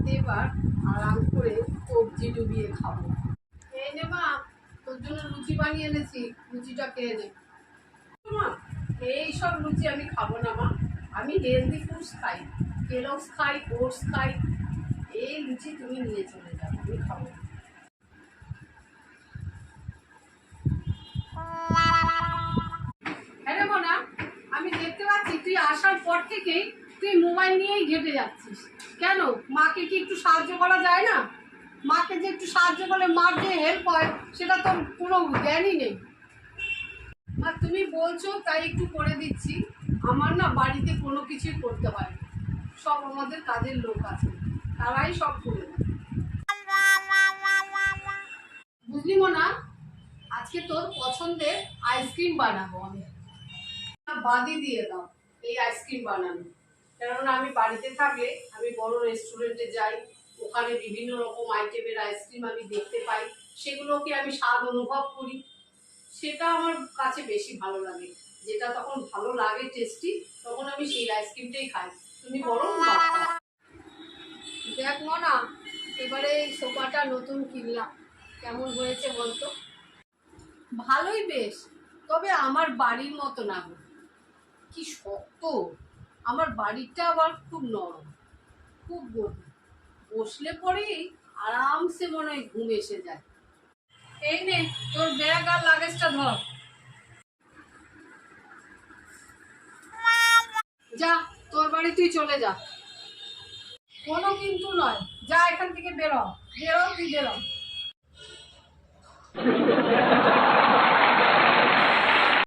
বাড়িতে এবার আরাম করে সবজি ডুবিয়ে খাবো। এই নে মা, তোর জন্য লুচি বানিয়ে এনেছি, লুচিটা খেয়ে নে। মা, এই সব লুচি আমি খাবো না মা, আমি হেলদি ফুডস খাই, কেলগস খাই, ওটস খাই। এই লুচি তুমি নিয়ে চলে যাও, আমি খাবো না। হ্যাঁ রে বোনা, আমি দেখতে পাচ্ছি তুই আসার পর থেকেই তুই মোবাইল নিয়েই ঘেটে যাচ্ছিস। কেন, মাকে কি একটু সাহায্য করা যায় না? মাকে যে একটু সাহায্য করলে মার যে হেল্প হয় সেটা তোর কোনো জ্ঞানই নেই। আর তুমি বলছো তাই একটু করে দিচ্ছি। আমার না বাড়িতে কোনো কিছুই করতে হয় না, সব আমাদের কাজের লোক আছে, তারাই সব করে দেয়। বুঝলি মোনা, আজকে তোর পছন্দের আইসক্রিম বানাবো আমি। বাদি দিয়ে দাও এই আইসক্রিম বানানো, কেননা আমি বাড়িতে থাকলে আমি বড় রেস্টুরেন্টে যাই, ওখানে বিভিন্ন রকম আইটেমের আইসক্রিম আমি দেখতে পাই, সেগুলোকে আমি স্বাদ অনুভব করি, সেটা আমার কাছে বেশি ভালো লাগে। যেটা তখন ভালো লাগে টেস্টি, তখন আমি সেই আইসক্রিমটাই খাই। তুমি বরং দেখ মনা, এবারে এই সোফাটা নতুন কিনলাম, কেমন হয়েছে বলতো? ভালোই বেশ, তবে আমার বাড়ির মতো না গো, কি শক্ত। আমার বাড়িটা আবার খুব নরম, খুব গরম, বসলে পরেই আরামসে মনে হয় ঘুম এসে যায়। এই নে তোর ব্যাগ আর লাগেজটা ধর, যা তোর বাড়ি তুই চলে যা। কোনো কিন্তু নয়, যা এখান থেকে বেরো, বেরো তুই বেরো।